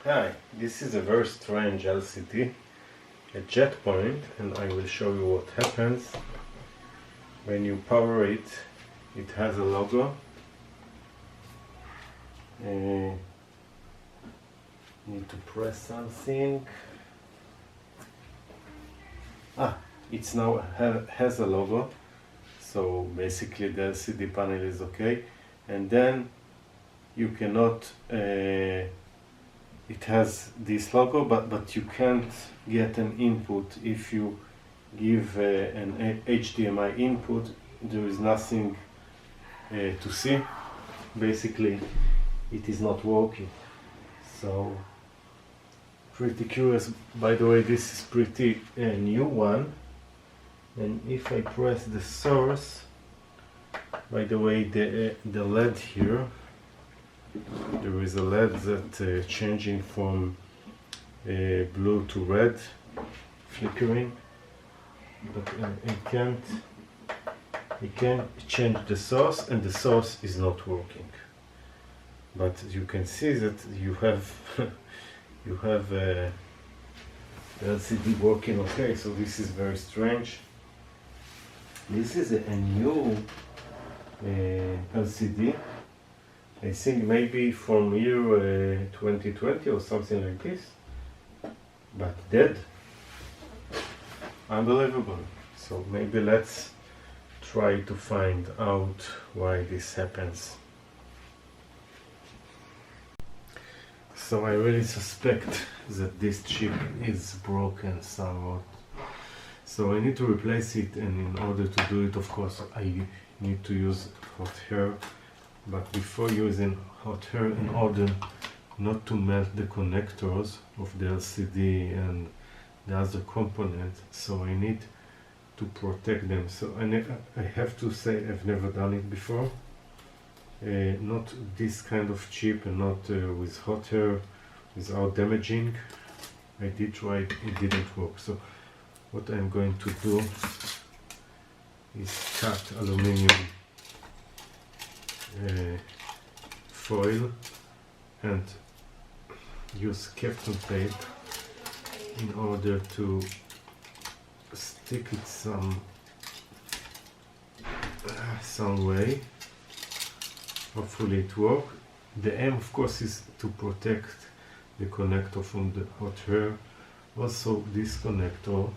Hi, this is a very strange LCD, a JETPOINT, and I will show you what happens when you power it. It has a logo. Need to press something. It's now has a logo, so basically the LCD panel is okay, and then you cannot it has this logo, but you can't get an input. If you give an HDMI input, there is nothing to see. Basically it is not working, so pretty curious. By the way, this is pretty new one, and if I press the source, by the way, the LED here, there is a LED that changing from blue to red, flickering, but I can't change the source, and the source is not working. But you can see that you have you have the LCD working okay, so this is very strange. This is a new LCD. I think maybe from year 2020 or something like this, but dead. Unbelievable. So maybe let's try to find out why this happens. So I really suspect that this chip is broken somewhat. So I need to replace it, and in order to do it, of course, I need to use hot air. But before using hot air, in order not to melt the connectors of the LCD and the other components, so I need to protect them. So I have to say I've never done it before. Not this kind of chip, and not with hot air, without damaging. I did try it, it didn't work. So what I'm going to do is cut aluminum foil and use Kapton tape in order to stick it some way. Hopefully it works. The aim, of course, is to protect the connector from the hot air. Also this connector,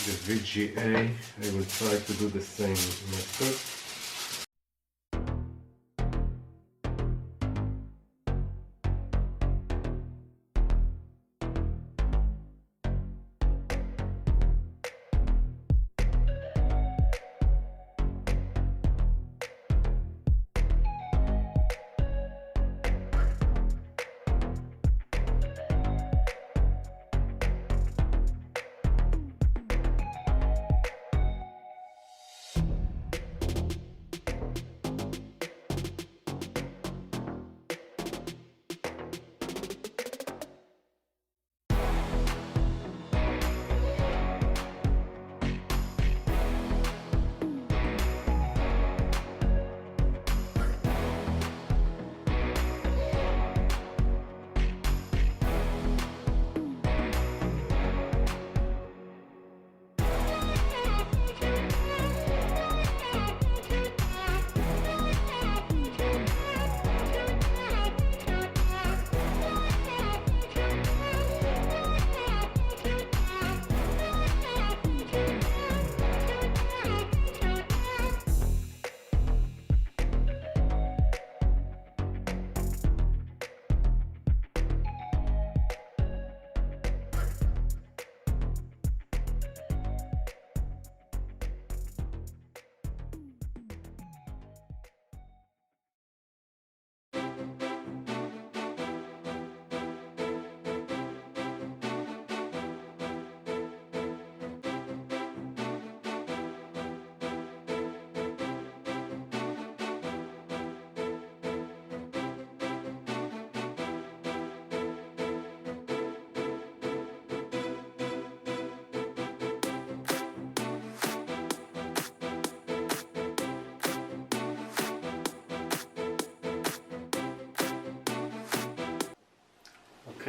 the VGA, I will try to do the same method.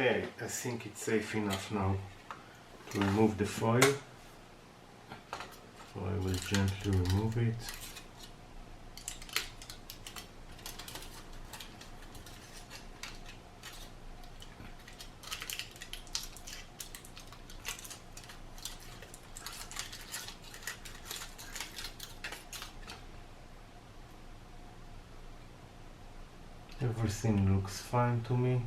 Okay, I think it's safe enough now to remove the foil. So I will gently remove it. Everything looks fine to me.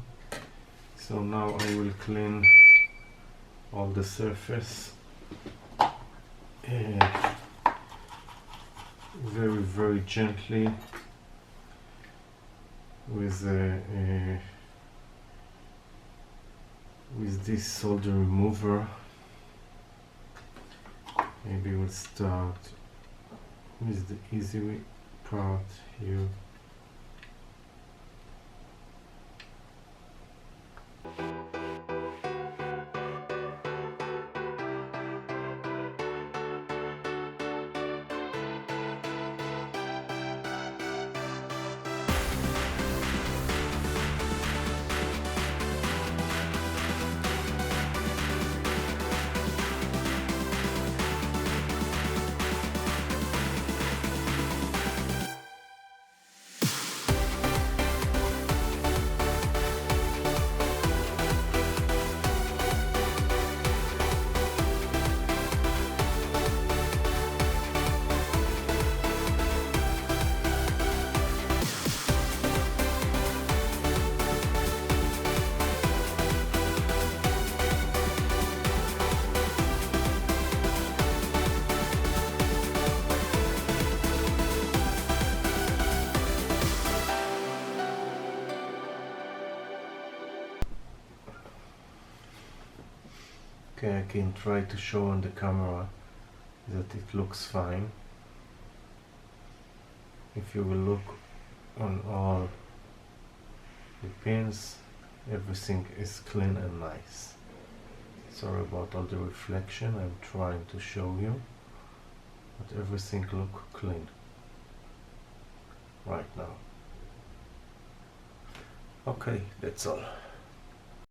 So now I will clean all the surface very gently with this solder remover. Maybe we'll start with the easy part here. Okay, I can try to show on the camera that it looks fine. If you will look on all the pins, everything is clean and nice. Sorry about all the reflection, I'm trying to show you, but everything looks clean right now. Okay, that's all.